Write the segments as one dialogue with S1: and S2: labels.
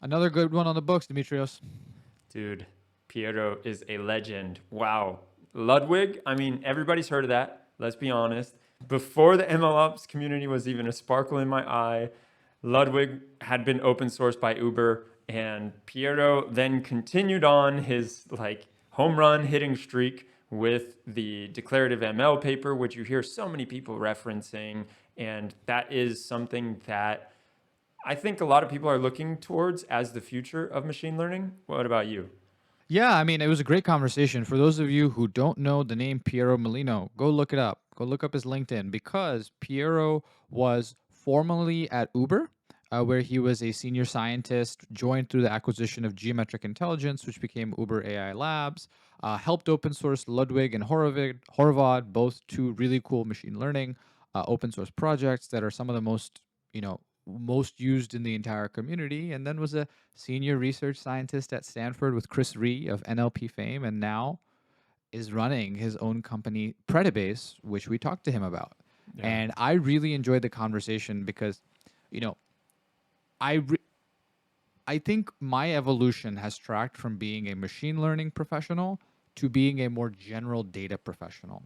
S1: Another good one on the books, Demetrios.
S2: Dude, Piero is a legend. Wow. Ludwig, I mean, everybody's heard of that. Let's be honest. Before the MLOps community was even a sparkle in my eye, Ludwig had been open sourced by Uber, and Piero then continued on his like home run hitting streak with the declarative ML paper, which you hear so many people referencing. And that is something that I think a lot of people are looking towards as the future of machine learning. What about you?
S1: Yeah, I mean, it was a great conversation. For those of you who don't know the name Piero Molino, go look it up. Go look up his LinkedIn because Piero was formerly at Uber, where he was a senior scientist, joined through the acquisition of Geometric Intelligence, which became Uber AI Labs, helped open source Ludwig and Horvath, both two really cool machine learning open source projects that are some of the most used in the entire community, and then was a senior research scientist at Stanford with Chris Ree of NLP fame, and now is running his own company, Predibase, which we talked to him about.
S2: Yeah.
S1: And I really enjoyed the conversation because, you know, I re- I think my evolution has tracked from being a machine learning professional to being a more general data professional.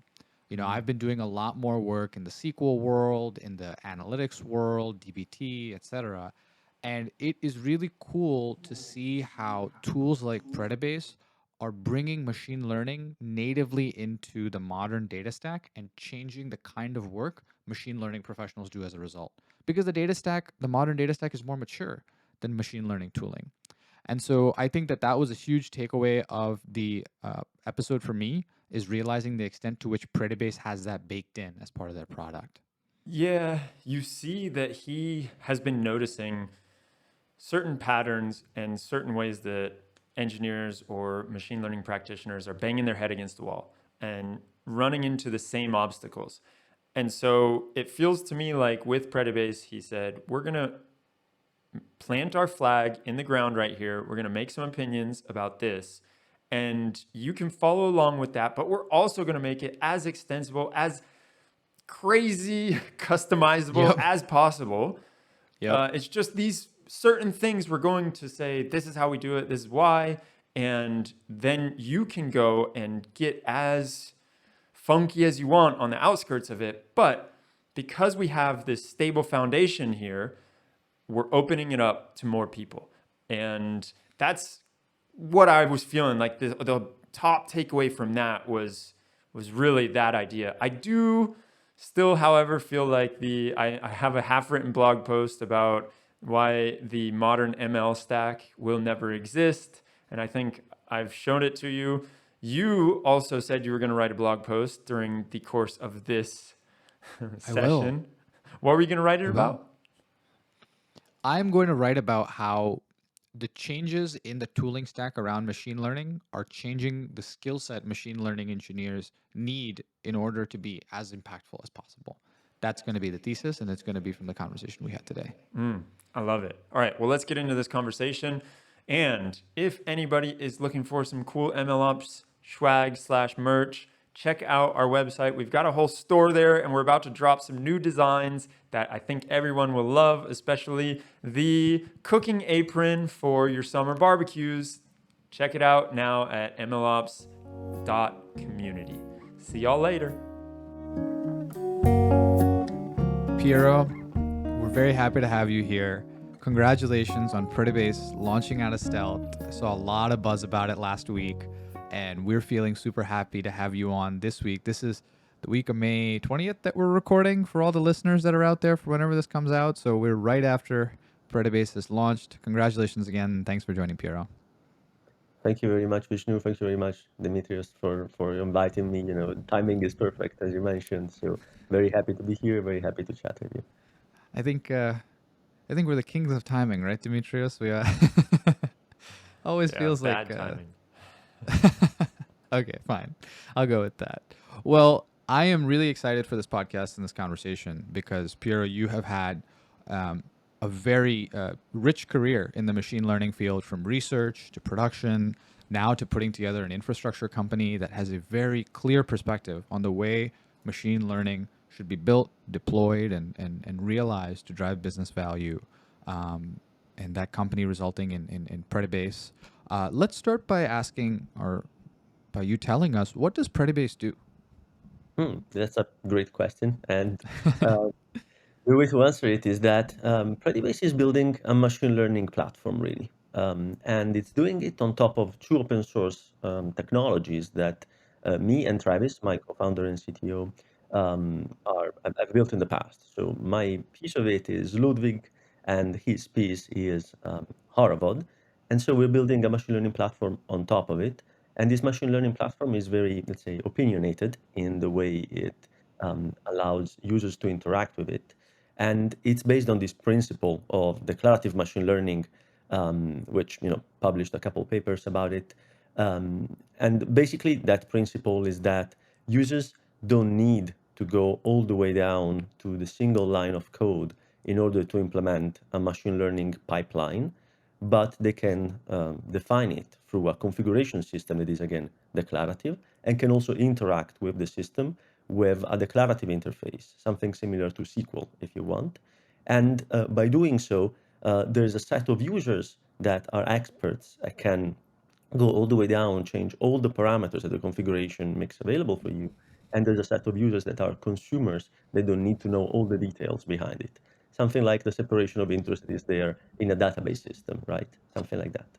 S2: Mm.
S1: I've been doing a lot more work in the SQL world, in the analytics world, DBT, etc. And it is really cool to see how tools like Predibase are bringing machine learning natively into the modern data stack and changing the kind of work machine learning professionals do as a result. Because the modern data stack is more mature than machine learning tooling. And so I think that that was a huge takeaway of the episode for me, is realizing the extent to which Predibase has that baked in as part of their product.
S2: Yeah, you see that he has been noticing certain patterns and certain ways that engineers or machine learning practitioners are banging their head against the wall and running into the same obstacles. And so it feels to me like with Predibase, he said, we're going to plant our flag in the ground right here. We're going to make some opinions about this. And you can follow along with that, but we're also going to make it as extensible, as crazy customizable
S1: Yep.
S2: as possible.
S1: Yep.
S2: It's just these certain things we're going to say, this is how we do it, this is why. And then you can go and get as funky as you want on the outskirts of it. But because we have this stable foundation here, we're opening it up to more people. And that's what I was feeling like the top takeaway from that was really that idea. I do still, however, feel like I have a half-written blog post about why the modern ML stack will never exist, and I think I've shown it to you. You also said you were going to write a blog post during the course of this
S1: I will.
S2: session. What were you going to write it
S1: I will.
S2: about?
S1: I'm going to write about how the changes in the tooling stack around machine learning are changing the skill set machine learning engineers need in order to be as impactful as possible. That's going to be the thesis, and it's going to be from the conversation we had today.
S2: I love it. All right, well, let's get into this conversation. And if anybody is looking for some cool MLOps swag slash merch, check out our website. We've got a whole store there, and we're about to drop some new designs that I think everyone will love, especially the cooking apron for your summer barbecues. Check it out now at mlops.community. See y'all later.
S1: Piero, we're very happy to have you here. Congratulations on Predibase launching out of stealth. I saw a lot of buzz about it last week, and we're feeling super happy to have you on this week. This is the week of May 20th that we're recording for all the listeners that are out there for whenever this comes out. So we're right after Predibase is launched. Congratulations again, and thanks for joining, Piero.
S3: Thank you very much, Vishnu. Thank you very much, Demetrios, for timing me. Timing is perfect, as you mentioned. So very happy to be here. Very happy to chat with you.
S1: I think we're the kings of timing, right, Demetrios? We always
S2: Yeah,
S1: feels
S2: bad
S1: like
S2: timing.
S1: okay, fine. I'll go with that. Well, I am really excited for this podcast and this conversation because, Piero, you have had a very rich career in the machine learning field, from research to production, now to putting together an infrastructure company that has a very clear perspective on the way machine learning should be built, deployed, and realized to drive business value. and that company resulting in Predibase. Let's start by asking, or by you telling us, what does Predibase do?
S3: That's a great question. And uh, the way to answer it is that Predibase is building a machine learning platform, really. And it's doing it on top of two open source technologies that me and Travis, my co-founder and CTO, I've built in the past. So my piece of it is Ludwig, and his piece is Horovod. And so we're building a machine learning platform on top of it. And this machine learning platform is very, let's say, opinionated in the way it allows users to interact with it. And it's based on this principle of declarative machine learning, which published a couple papers about it. And basically, that principle is that users don't need to go all the way down to the single line of code in order to implement a machine learning pipeline, but they can define it through a configuration system that is, again, declarative and can also interact with the system with a declarative interface, something similar to SQL, if you want. And by doing so, there's a set of users that are experts, can go all the way down, change all the parameters that the configuration makes available for you. And there's a set of users that are consumers. They don't need to know all the details behind it. Something like the separation of interest that is there in a database system, right? Something like that.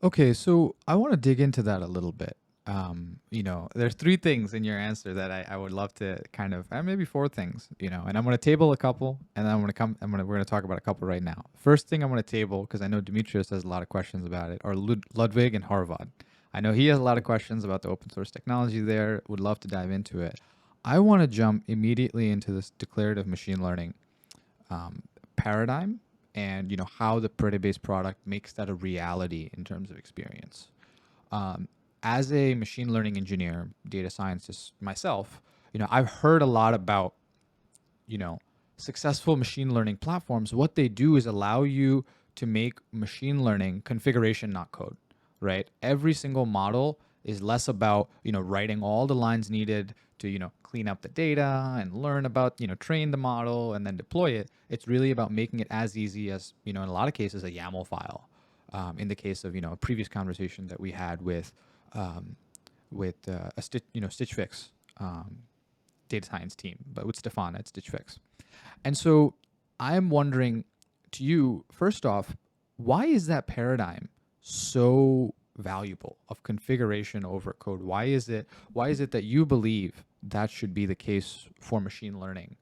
S1: Okay, so I want to dig into that a little bit. There's three things in your answer that I would love to kind of, maybe four things, and I'm going to table a couple, and then we're going to talk about a couple right now. First thing I'm going to table, because I know Demetrios has a lot of questions about it, are Ludwig and Harvad. I know he has a lot of questions about the open source technology there. Would love to dive into it. I want to jump immediately into this declarative machine learning paradigm, and how the Predibase product makes that a reality in terms of experience. Um, as a machine learning engineer, data scientist myself, I've heard a lot about you know successful machine learning platforms. What they do is allow you to make machine learning configuration, not code. Right? Every single model is less about writing all the lines needed to clean up the data and learn about train the model and then deploy it. It's really about making it as easy as in a lot of cases a YAML file. In the case of a previous conversation that we had um, with a Stitch Fix data science team, but with Stefan at Stitch Fix. And so I'm wondering, to you, first off, why is that paradigm so valuable of configuration over code? Why is it that you believe that should be the case for machine learning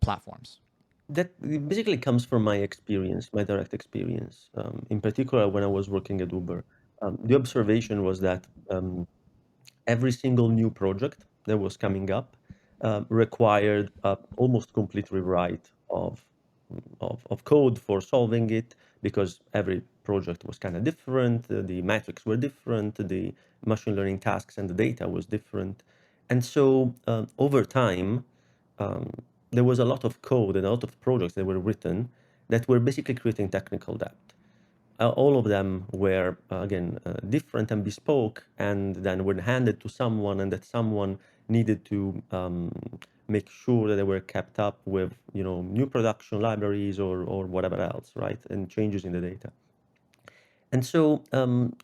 S1: platforms?
S3: That basically comes from my experience, my direct experience. In particular, when I was working at Uber, the observation was that every single new project that was coming up required almost complete rewrite of code for solving it, because every project was kind of different, the metrics were different, the machine learning tasks and the data was different. And so over time, um, there was a lot of code and a lot of projects that were written that were basically creating technical debt. All of them were again different and bespoke, and then were handed to someone, and that someone needed to make sure that they were kept up with new production libraries or whatever else, right, and changes in the data. And so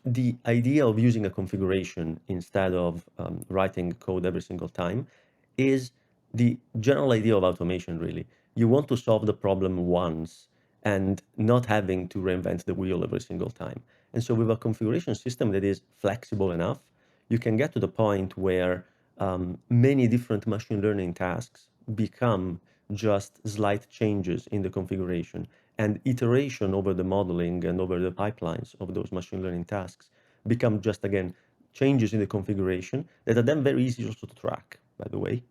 S3: the idea of using a configuration instead of writing code every single time is the general idea of automation, really. You want to solve the problem once and not having to reinvent the wheel every single time. And so with a configuration system that is flexible enough, you can get to the point where many different machine learning tasks become just slight changes in the configuration, and iteration over the modeling and over the pipelines of those machine learning tasks become just, again, changes in the configuration that are then very easy also to track, by the way.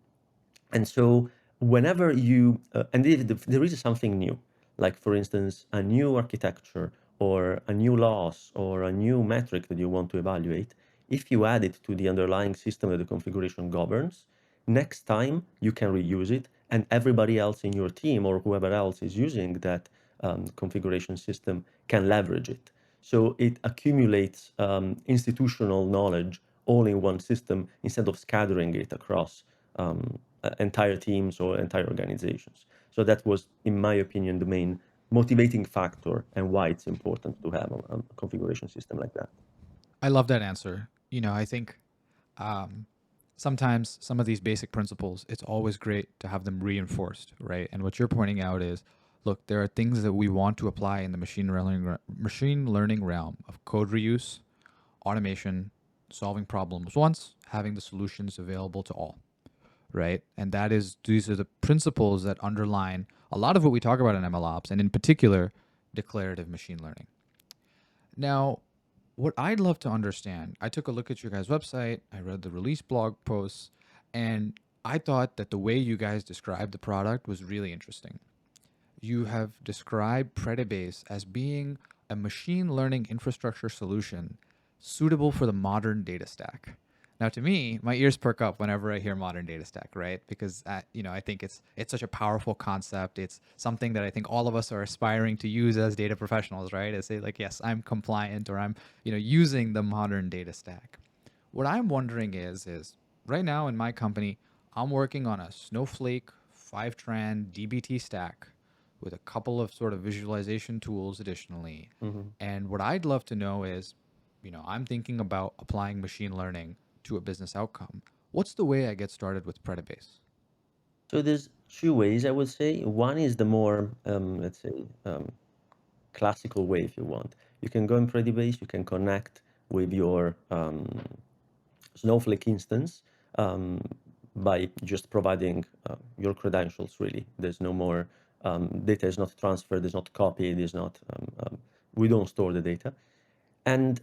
S3: And so whenever you, and if there is something new, like for instance, a new architecture or a new loss or a new metric that you want to evaluate, if you add it to the underlying system that the configuration governs, next time you can reuse it, and everybody else in your team or whoever else is using that configuration system can leverage it. So it accumulates institutional knowledge all in one system instead of scattering it across entire teams or entire organizations. So that was, in my opinion, the main motivating factor and why it's important to have a configuration system like that.
S1: I love that answer. I think um, sometimes some of these basic principles, it's always great to have them reinforced, right? And what you're pointing out is, look, there are things that we want to apply in the machine learning realm of code reuse, automation, solving problems once, having the solutions available to all, right? And these are the principles that underline a lot of what we talk about in MLOps, and in particular, declarative machine learning. Now, what I'd love to understand, I took a look at your guys' website, I read the release blog posts, and I thought that the way you guys described the product was really interesting. You have described Predibase as being a machine learning infrastructure solution suitable for the modern data stack. Now, to me, my ears perk up whenever I hear modern data stack, right? Because I think it's such a powerful concept. It's something that I think all of us are aspiring to use as data professionals, right? To say like, yes, I'm compliant, or I'm using the modern data stack. What I'm wondering is right now in my company, I'm working on a Snowflake 5-tran DBT stack with a couple of sort of visualization tools additionally.
S3: Mhm.
S1: And what I'd love to know is, I'm thinking about applying machine learning to a business outcome. What's the way I get started with Predibase?
S3: So there's two ways I would say. One is the more, let's say, classical way, if you want. You can go in Predibase, you can connect with your Snowflake instance um, by just providing your credentials, really. There's no more, data is not transferred, is not copied, is not, we don't store the data. And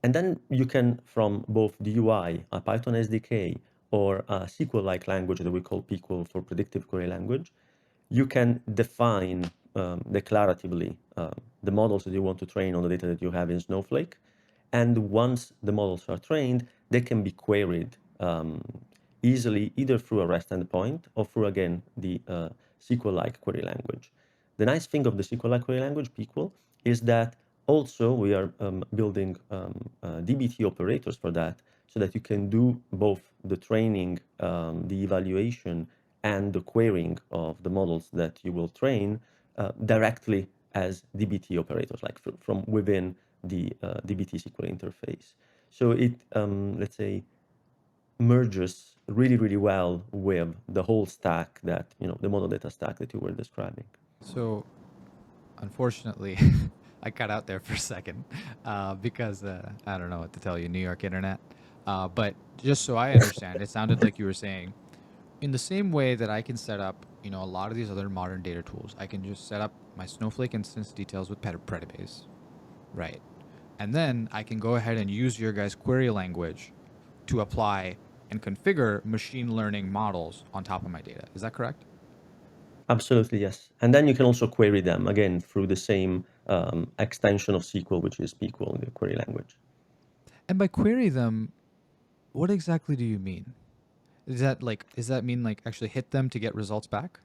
S3: then you can, from both the UI, a Python SDK, or a SQL-like language that we call Pequel for predictive query language, you can define declaratively the models that you want to train on the data that you have in Snowflake. And once the models are trained, they can be queried easily, either through a REST endpoint or through, again, the SQL-like query language. The nice thing of the SQL-like query language, Pequel, is that also we are building DBT operators for that, so that you can do both the training, the evaluation, and the querying of the models that you will train directly as DBT operators, like from within the DBT SQL interface. So it, let's say, merges really, really well with the whole stack that, the model data stack that you were describing.
S1: So, unfortunately, I cut out there for a second because I don't know what to tell you, New York internet. But just so I understand, it sounded like you were saying, in the same way that I can set up, a lot of these other modern data tools, I can just set up my Snowflake instance details with Predibase, right? And then I can go ahead and use your guys' query language to apply and configure machine learning models on top of my data. Is that correct?
S3: Absolutely, yes. And then you can also query them, again, through the same extension of SQL, which is Pequel in the query language.
S1: And by query them, what exactly do you mean? Does that mean like actually hit them to get results back?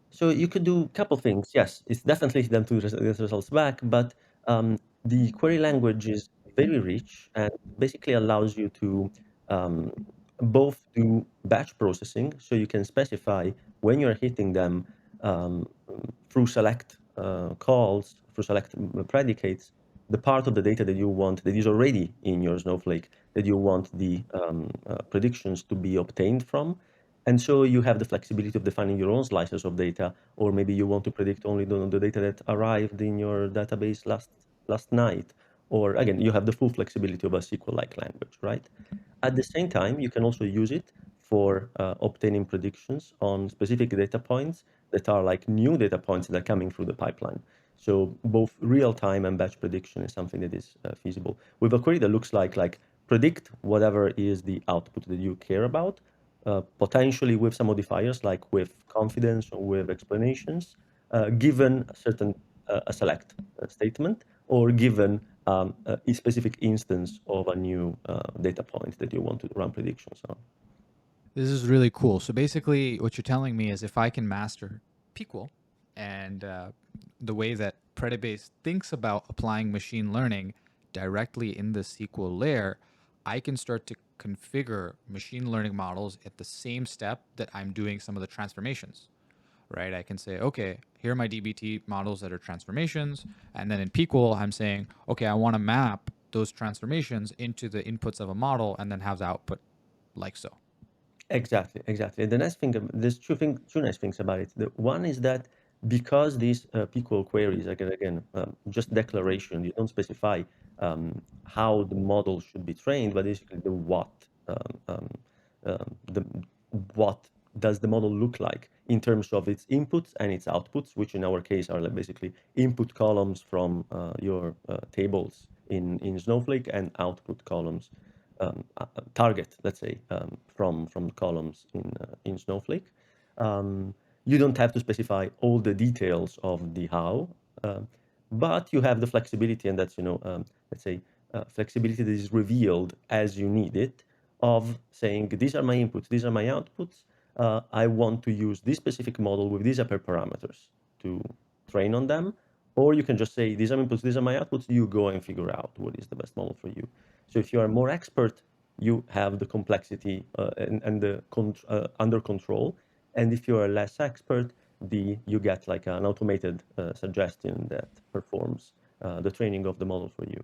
S3: So you could do a couple things. Yes, it's definitely them to get results back, but the query language is very rich and basically allows you to um, both do batch processing, so you can specify when you're hitting them through select calls, through select predicates, the part of the data that you want that is already in your Snowflake that you want the predictions to be obtained from. And so you have the flexibility of defining your own slices of data, or maybe you want to predict only the data that arrived in your database last night. Or again, you have the full flexibility of a SQL-like language, right? At the same time, you can also use it for obtaining predictions on specific data points that are like new data points that are coming through the pipeline. So both real-time and batch prediction is something that is feasible. With a query that looks like predict whatever is the output that you care about, potentially with some modifiers like with confidence or with explanations, given a certain a select statement, or given a specific instance of a new data point that you want to run predictions on.
S1: This is really cool. So basically, what you're telling me is if I can master Pequel and the way that Predibase thinks about applying machine learning directly in the SQL layer, I can start to configure machine learning models at the same step that I'm doing some of the transformations, right? I can say, okay, here are my DBT models that are transformations. And then in Pequel, I'm saying, okay, I want to map those transformations into the inputs of a model and then have the output like so.
S3: Exactly, exactly. And the nice thing, there's two nice things about it. The one is that because these Piquel queries, again, just declaration, you don't specify how the model should be trained, but basically the what, the what does the model look like in terms of its inputs and its outputs, which in our case are like basically input columns from your tables in Snowflake and output columns target, let's say, from columns in Snowflake. You don't have to specify all the details of the how, but you have the flexibility, and that's let's say flexibility that is revealed as you need it, of saying these are my inputs, these are my outputs. I want to use this specific model with these hyperparameters to train on them, or you can just say these are inputs, these are my outputs. You go and figure out what is the best model for you. So if you are more expert, you have the complexity and the under control. And if you are less expert, you get like an automated suggestion that performs the training of the model for you.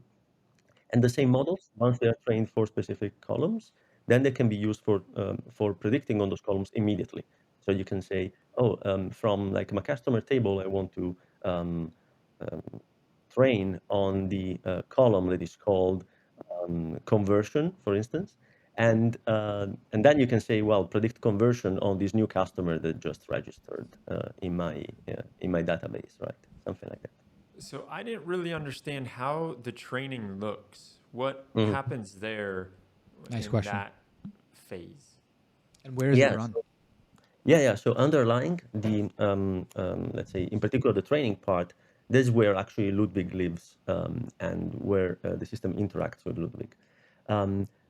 S3: And the same models, once they are trained for specific columns, then they can be used for predicting on those columns immediately. So you can say, oh, from like my customer table, I want to um, um, train on the column that is called conversion, for instance, and then you can say, well, predict conversion on this new customer that just registered in my database, right? Something like that.
S2: So I didn't really understand how the training looks. What
S3: Mhm.
S2: happens there
S1: Nice
S2: in
S1: question.
S2: that phase?
S1: And where is it
S3: Yeah,
S1: run?
S3: yeah. So underlying the let's say in particular the training part, this is where actually Ludwig lives and where the system interacts with Ludwig.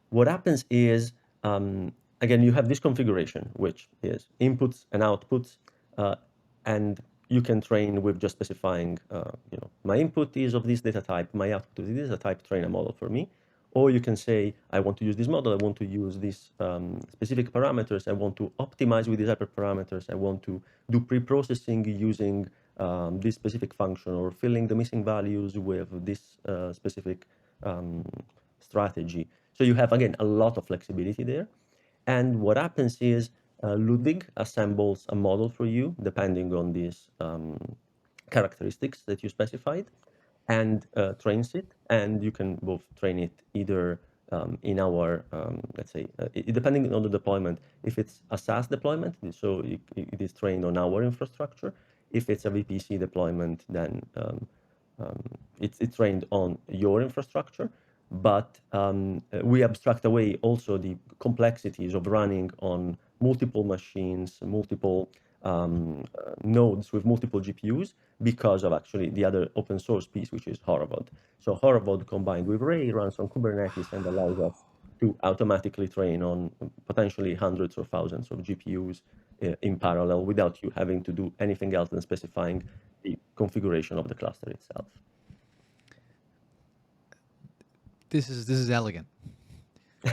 S3: What happens is again you have this configuration which is inputs and outputs, uh, and you can train with just specifying my input is of this data type, my output is this data type, train a model for me. Or you can say, I want to use this model, I want to use these specific parameters, I want to optimize with these hyperparameters, I want to do pre-processing using this specific function, or filling the missing values with this specific um, strategy. So you have, again, a lot of flexibility there. And what happens is Ludwig assembles a model for you, depending on these characteristics that you specified, and trains it. And you can both train it either in our, let's say, depending on the deployment. If it's a SaaS deployment, so it is trained on our infrastructure. If it's a VPC deployment, then it's trained on your infrastructure. But we abstract away also the complexities of running on multiple machines, multiple nodes with multiple GPUs, because of actually the other open source piece, which is Horovod. So Horovod combined with Ray runs on Kubernetes and allows us to automatically train on potentially hundreds or thousands of GPUs in parallel without you having to do anything else than specifying the configuration of the cluster itself.
S1: This is elegant.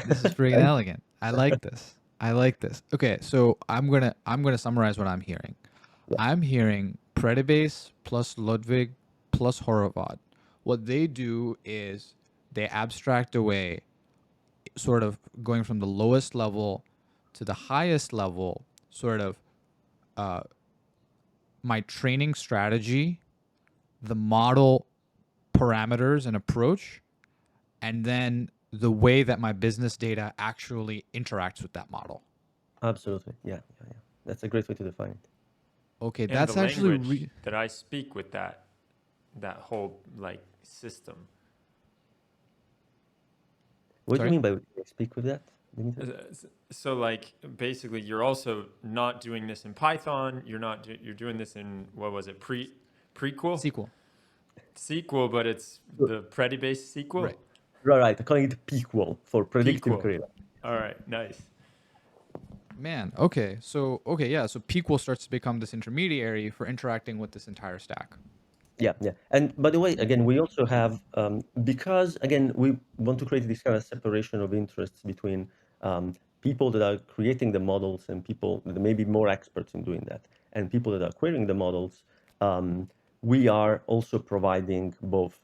S1: This is friggin' elegant. I like this. I like this. Okay, so I'm gonna summarize what I'm hearing.
S3: Yeah,
S1: I'm hearing Predibase plus Ludwig plus Horovod. What they do is they abstract away, sort of going from the lowest level to the highest level, sort of uh, my training strategy, the model parameters and approach, and then the way that my business data actually interacts with that model.
S3: absolutely. Yeah. That's a great way to define it.
S1: Okay,
S2: And the
S1: that's actually
S2: language that I speak with that whole like system.
S3: What do you
S1: sorry.
S3: mean by speak with that, Demetrios?
S2: So like basically you're also not doing this in Python. You're doing this in what was it? Prequel?
S1: SQL.
S2: SQL, but it's the Predibase SQL?
S1: Right.
S3: Right. I'm calling it Pequel for predictive
S2: Pequel.
S3: query.
S2: All right, nice.
S1: Man, okay. So, okay, yeah. So Pequel starts to become this intermediary for interacting with this entire stack.
S3: Yeah. And by the way, again, we also have, because again, we want to create this kind of separation of interests between people that are creating the models and people that may be more experts in doing that. and people that are querying the models, we are also providing both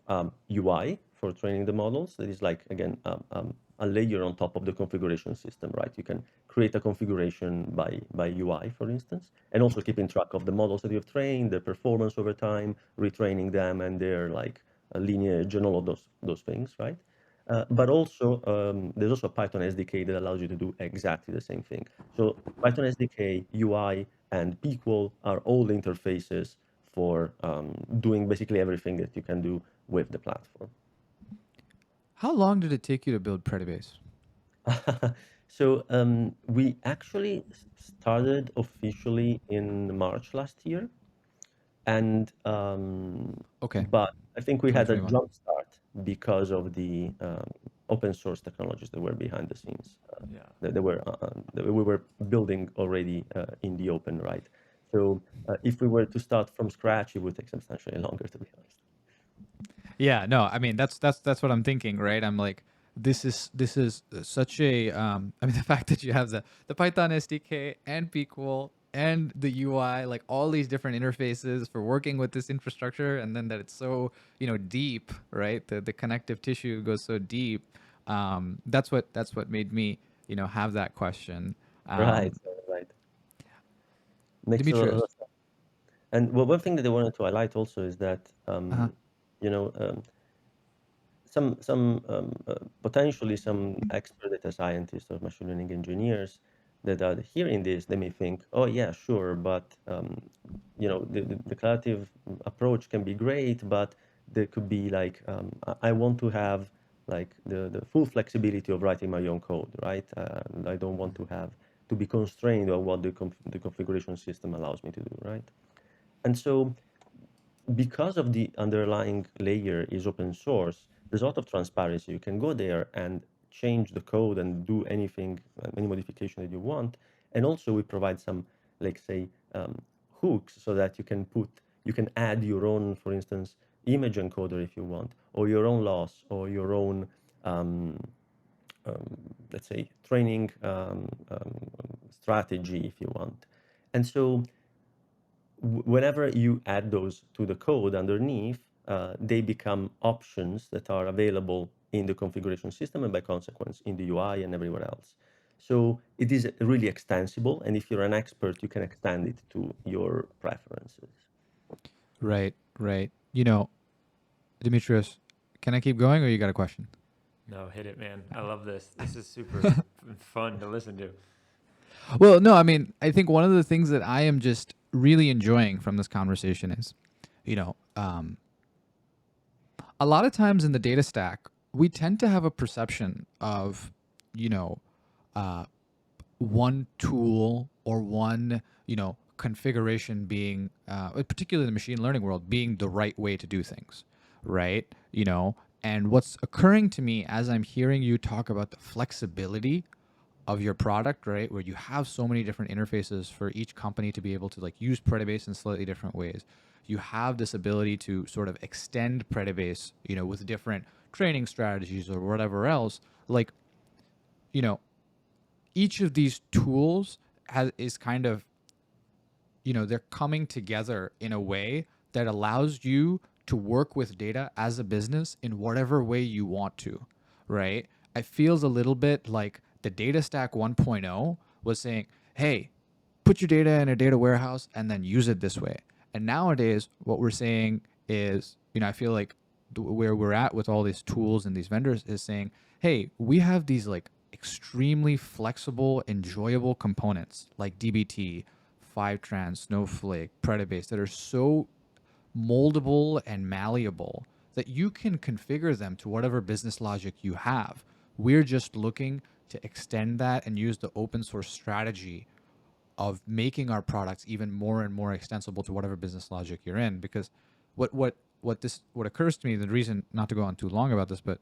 S3: UI for training the models. That is like, again, a layer on top of the configuration system, right? You can create a configuration by UI, for instance, and also keeping track of the models that you've trained, their performance over time, retraining them, and their like lineage and all of those things, right? But also, there's also a Python SDK that allows you to do exactly the same thing. So Python SDK, UI, and Pequel are all interfaces for doing basically everything that you can do with the platform.
S1: How long did it take you to build Predibase?
S3: So we actually started officially in March last year, and
S1: Okay,
S3: but I think we had a
S1: 2021.
S3: jump start because of the open source technologies that were behind the scenes,
S2: Yeah.
S3: that we were building already in the open, right? So if we were to start from scratch, it would take substantially longer, to be honest.
S1: Yeah, no, I mean that's what I'm thinking, right? I'm like, this is such a I mean the fact that you have the Python SDK and Pequel and the UI, like all these different interfaces for working with this infrastructure, and then that it's so deep, right? The connective tissue goes so deep. That's what made me have that question.
S3: Right,
S1: Um,
S3: right. Makes a lot
S1: Demetrios.
S3: of sense. And well, one thing that I wanted to highlight also is that,
S1: Uh-huh.
S3: you know, potentially some expert data scientists or machine learning engineers that are hearing this, they may think, oh yeah, sure, but the declarative approach can be great, but there could be like I want to have like the full flexibility of writing my own code, right? I don't want to have to be constrained on what the configuration system allows me to do, right? And so because of the underlying layer is open source, there's a lot of transparency. You can go there and change the code and do anything, any modification that you want. And also we provide some, like say, hooks so that you can add your own, for instance, image encoder if you want, or your own loss, or your own, um, let's say, training strategy if you want. And so whenever you add those to the code underneath, they become options that are available in the configuration system and by consequence in the UI and everywhere else. So it is really extensible, and if you're an expert, you can extend it to your preferences.
S1: Right, right. Demetrios, can I keep going, or you got a question?
S2: No, hit it, man. I love this. This is super fun to listen to.
S1: Well, no, I mean, I think one of the things that I am just really enjoying from this conversation is, you know, um, a lot of times in the data stack, we tend to have a perception of, you know, uh, one tool or one, configuration being, particularly in the machine learning world, being the right way to do things, right? And what's occurring to me as I'm hearing you talk about the flexibility of your product, right? Where you have so many different interfaces for each company to be able to like use Predibase in slightly different ways. You have this ability to sort of extend Predibase, with different training strategies or whatever else. Like, you know, each of these tools is kind of, they're coming together in a way that allows you to work with data as a business in whatever way you want to, right? It feels a little bit like the data stack 1.0 was saying, hey, put your data in a data warehouse and then use it this way. And nowadays, what we're saying is, I feel like where we're at with all these tools and these vendors is saying, hey, we have these like extremely flexible, enjoyable components like DBT, Fivetran, Snowflake, Predibase that are so moldable and malleable that you can configure them to whatever business logic you have. We're just looking to extend that and use the open source strategy of making our products even more and more extensible to whatever business logic you're in. Because what occurs to me, the reason, not to go on too long about this, but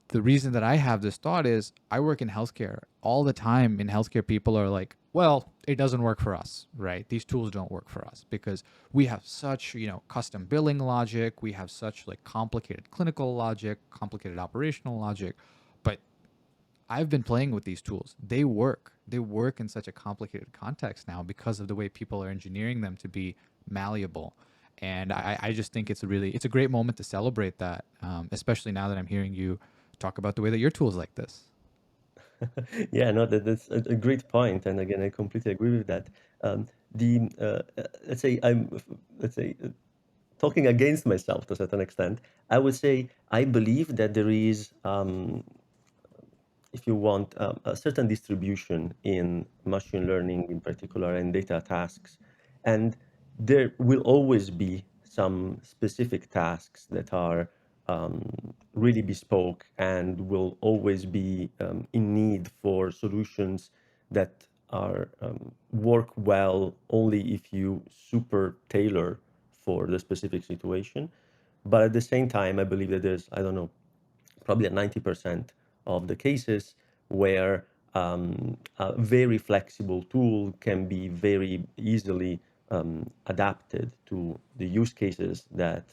S1: the reason that I have this thought is I work in healthcare. All the time in healthcare, people are like, well, it doesn't work for us, right? These tools don't work for us because we have such, custom billing logic. We have such like complicated clinical logic, complicated operational logic. But I've been playing with these tools. They work. They work in such a complicated context now because of the way people are engineering them to be malleable. And I just think it's a great moment to celebrate that, especially now that I'm hearing you talk about the way that your tools like this.
S3: Yeah, no, that's a great point, and again, I completely agree with that. The let's say let's say talking against myself to a certain extent, I would say I believe that there is, if you want, a certain distribution in machine learning in particular and data tasks. And there will always be some specific tasks that are really bespoke and will always be in need for solutions that are work well only if you super tailor for the specific situation. But at the same time, I believe that there's, I don't know, probably at 90% of the cases where a very flexible tool can be very easily adapted to the use cases that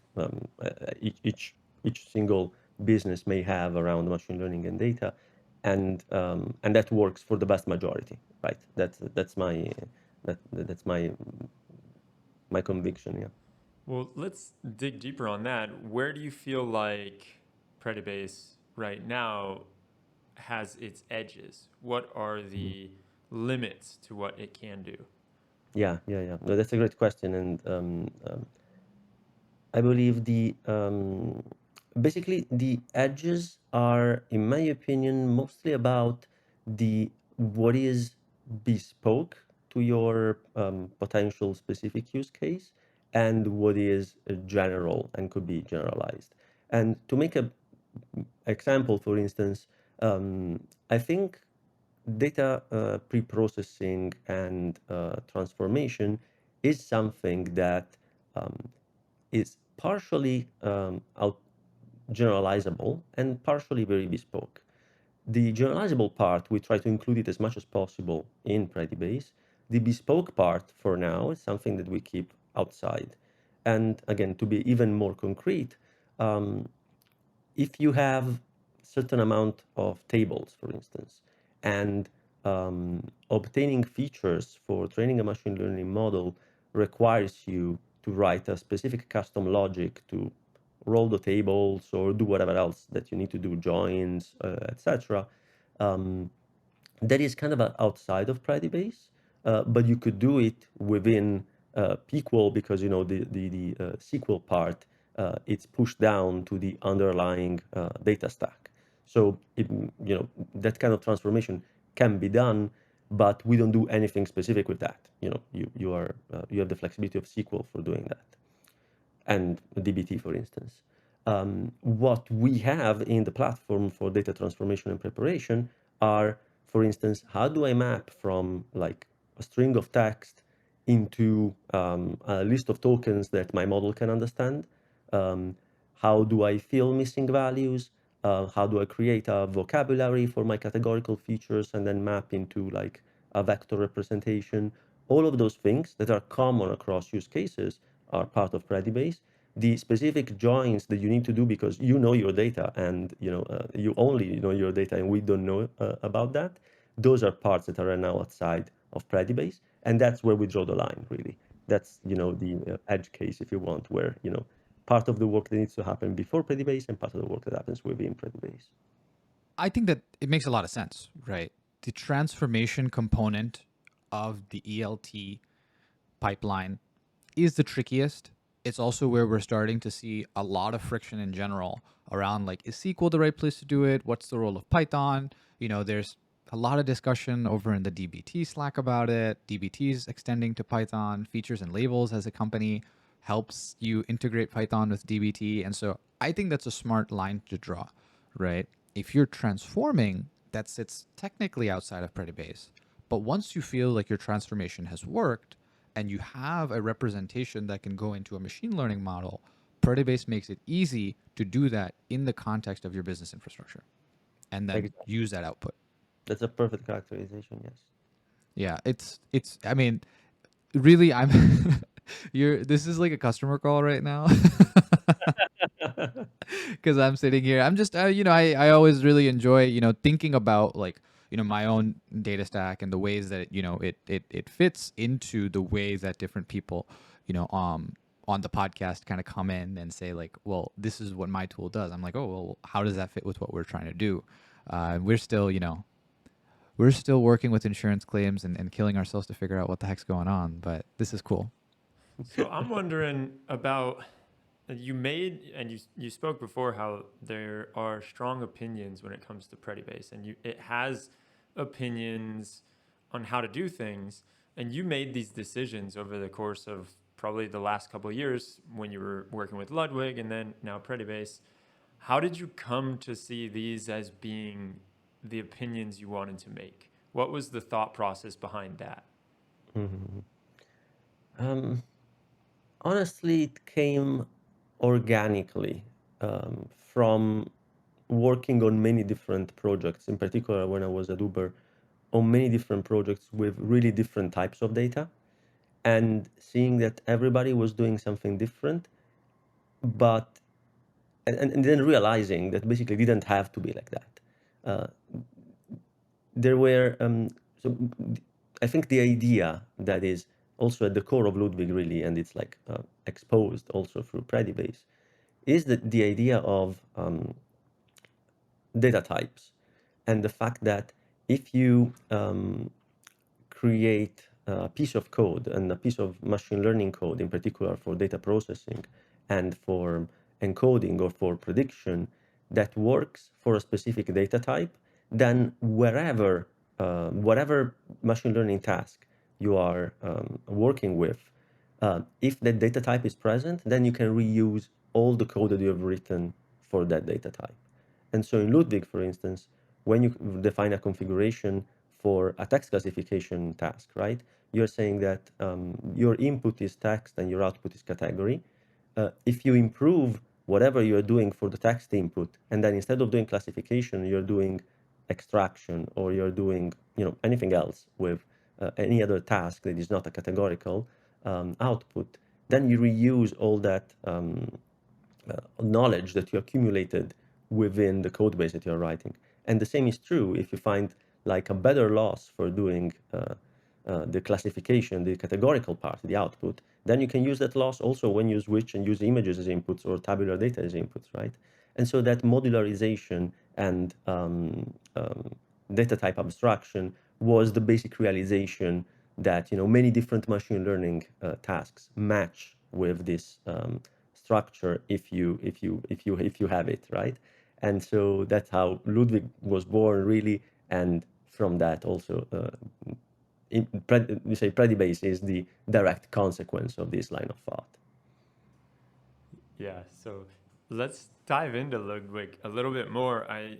S3: each single business may have around machine learning and data, and that works for the vast majority, right? That's my conviction. Yeah.
S2: Well, let's dig deeper on that. Where do you feel like Predibase right now has its edges? What are
S3: Mhm.
S2: the limits to what it can do?
S3: Yeah. No, that's a great question, and I believe basically the edges are, in my opinion, mostly about the what is bespoke to your potential specific use case and what is general and could be generalized. And to make a example, for instance, I think data pre-processing and transformation is something that um, is partially out generalizable and partially very bespoke. The generalizable part, we try to include it as much as possible in Predibase. The bespoke part, for now, is something that we keep outside. And again, to be even more concrete, um, if you have certain amount of tables, for instance, and obtaining features for training a machine learning model requires you to write a specific custom logic to roll the tables or do whatever else that you need to do, joins, etc. Um, that is kind of outside of Predibase, but you could do it within Pequel because the SQL part it's pushed down to the underlying data stack. So that kind of transformation can be done, but we don't do anything specific with that. You have the flexibility of SQL for doing that and DBT, for instance. What we have in the platform for data transformation and preparation are, for instance, how do I map from like a string of text into a list of tokens that my model can understand? Um, how do I fill missing values? How do I create a vocabulary for my categorical features and then map into like a vector representation? All of those things that are common across use cases are part of Predibase. The specific joins that you need to do because you know your data and you only know your data and we don't know about that. Those are parts that are now outside of Predibase, and that's where we draw the line. Really, that's the edge case, if you want, where part of the work that needs to happen before Predibase and part of the work that happens within Predibase.
S1: I think that it makes a lot of sense, right? The transformation component of the ELT pipeline is the trickiest. It's also where we're starting to see a lot of friction in general around like, is SQL the right place to do it? What's the role of Python? There's a lot of discussion over in the DBT Slack about it. DBT is extending to Python. Features and Labels as a company helps you integrate Python with DBT. And so I think that's a smart line to draw, right? If you're transforming, that sits technically outside of Predibase. But once you feel like your transformation has worked, and you have a representation that can go into a machine learning model, Predibase makes it easy to do that in the context of your business infrastructure and then
S3: Exactly.
S1: use that output.
S3: That's a perfect characterization. Yes.
S1: Yeah, it's I mean, really I'm you're this is like a customer call right now. because I'm sitting here. I'm just, I always really enjoy, thinking about like, my own data stack and the ways that, it fits into the ways that different people, on the podcast kind of come in and say like, well, this is what my tool does. I'm like, oh, well, how does that fit with what we're trying to do? We're still, we're still working with insurance claims and killing ourselves to figure out what the heck's going on. But this is cool.
S2: So I'm wondering about you made and you spoke before how there are strong opinions when it comes to Predibase, and it has opinions on how to do things, and you made these decisions over the course of probably the last couple of years when you were working with Ludwig and then now Predibase. How did you come to see these as being the opinions you wanted to make? What was the thought process behind that?
S3: Mhm. Um, Honestly, it came organically from working on many different projects, in particular when I was at Uber, on many different projects with really different types of data, and seeing that everybody was doing something different, but and then realizing that basically it didn't have to be like that. Uh, there were I think the idea that is also at the core of Ludwig really, and it's like exposed also through Predibase, is that the idea of data types and the fact that if you create a piece of code and a piece of machine learning code in particular for data processing and for encoding or for prediction that works for a specific data type, then wherever, whatever machine learning task you are working with, if that data type is present, then you can reuse all the code that you have written for that data type. And so in Ludwig, for instance, when you define a configuration for a text classification task, right? You're saying that your input is text and your output is category. If you improve whatever you're doing for the text input, and then instead of doing classification, you're doing extraction or you're doing anything else with any other task that is not a categorical output, then you reuse all that knowledge that you accumulated within the code base that you're writing. And the same is true if you find like a better loss for doing the classification, the categorical part, the output, then you can use that loss also when you switch and use images as inputs or tabular data as inputs, right? And so that modularization and data type abstraction was the basic realization that many different machine learning tasks match with this structure if you have it, right? And so that's how Ludwig was born really, and from that also we say Predibase is the direct consequence of this line of thought.
S2: Yeah, so let's dive into Ludwig a little bit more. I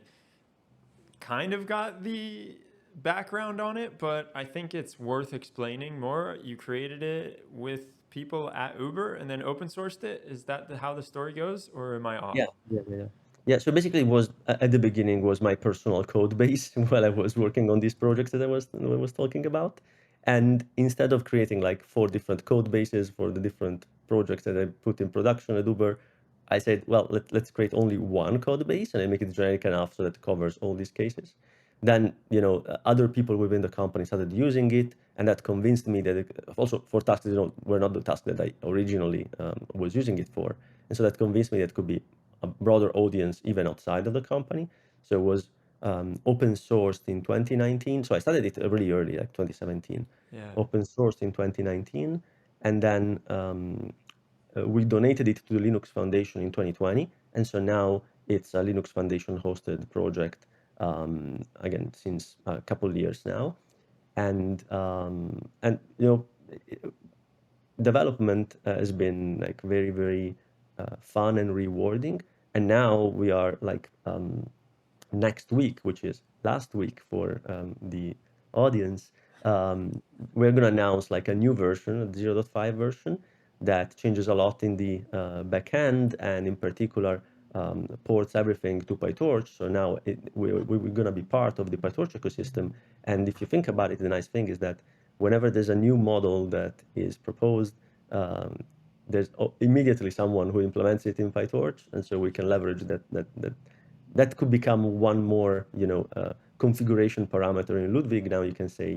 S2: kind of got the background on it, but I think it's worth explaining more. You created it with people at Uber and then open sourced it. Is that how the story goes, or am I off?
S3: Yeah, yeah, yeah. Yeah, so basically it was at the beginning was my personal code base while I was working on these projects that I was talking about. And instead of creating like 4 different code bases for the different projects that I put in production at Uber, I said, well, let's create only one code base and I make it generic enough so that it covers all these cases. Then, other people within the company started using it, and that convinced me that also for tasks that were not the tasks that I originally was using it for. And so that convinced me that it could be a broader audience even outside of the company. So it was open sourced in 2019. So I started it really early, like 2017.
S2: Yeah.
S3: Open sourced in 2019, and then we donated it to the Linux Foundation in 2020, and so now it's a Linux Foundation hosted project again since a couple of years now, and development has been like very very fun and rewarding, and now we are like next week, which is last week for the audience, um, we're going to announce like a new version, a 0.5 version that changes a lot in the backend, and in particular ports everything to PyTorch. So now we're going to be part of the PyTorch ecosystem. And if you think about it, the nice thing is that whenever there's a new model that is proposed, um, there's immediately someone who implements it in PyTorch, and so we can leverage that could become one more, configuration parameter in Ludwig. Now you can say,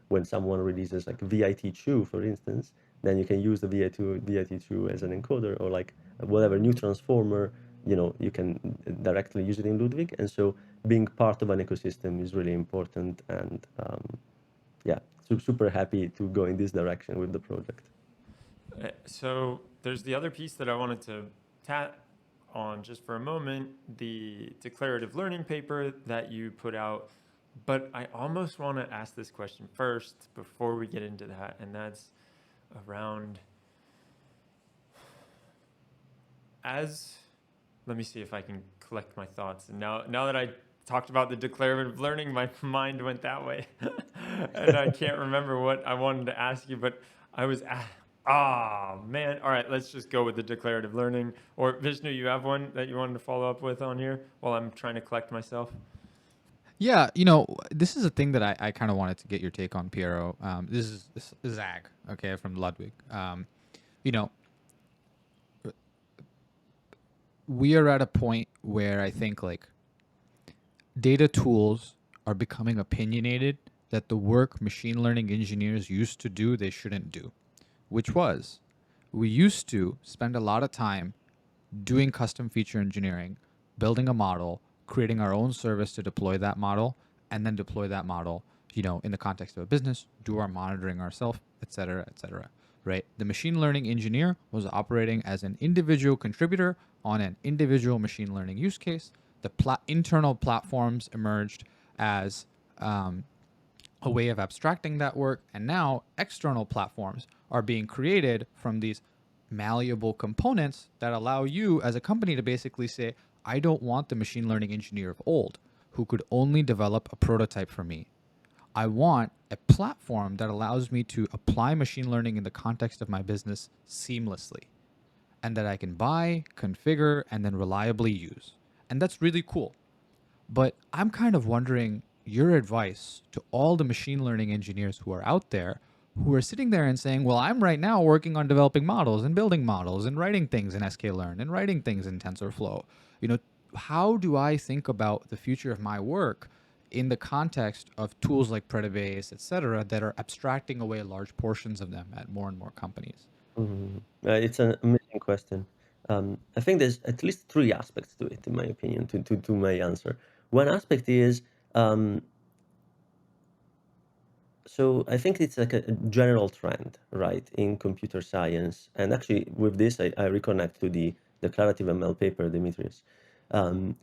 S3: when someone releases like VIT2, for instance, then you can use the VIT2 as an encoder, or like whatever new transformer, you can directly use it in Ludwig. And so being part of an ecosystem is really important. And yeah, super happy to go in this direction with the project.
S2: So there's the other piece that I wanted to tap on just for a moment, the declarative learning paper that you put out. But I almost want to ask this question first before we get into that, and that's around let me see if I can collect my thoughts. And now that I talked about the declarative learning, my mind went that way. And I can't remember what I wanted to ask you, but I was man. All right, let's just go with the declarative learning. Or Vishnu, you have one that you wanted to follow up with on here while I'm trying to collect myself?
S1: Yeah, this is a thing that I kind of wanted to get your take on, Piero. This is Zag, okay, from Ludwig. You know, we are at a point where I think like data tools are becoming opinionated that the work machine learning engineers used to do, they shouldn't do, which was we used to spend a lot of time doing custom feature engineering, building a model, creating our own service to deploy that model, and then deploy that model, in the context of a business, do our monitoring ourselves, et cetera, right? The machine learning engineer was operating as an individual contributor on an individual machine learning use case. The internal platforms emerged as a way of abstracting that work, and now external platforms are being created from these malleable components that allow you as a company to basically say, I don't want the machine learning engineer of old who could only develop a prototype for me. I want a platform that allows me to apply machine learning in the context of my business seamlessly, and that I can buy, configure, and then reliably use. And that's really cool. But I'm kind of wondering your advice to all the machine learning engineers who are out there who are sitting there and saying, well, I'm right now working on developing models and building models and writing things in sklearn and writing things in TensorFlow. How do I think about the future of my work in the context of tools like Predibase, et cetera, that are abstracting away large portions of them at more and more companies?
S3: It's an amazing question. I think there's at least three aspects to it, in my opinion, to my answer. One aspect is, so I think it's like a general trend, right, in computer science. And actually, with this, I reconnect to the declarative ML paper, Demetrios. Um,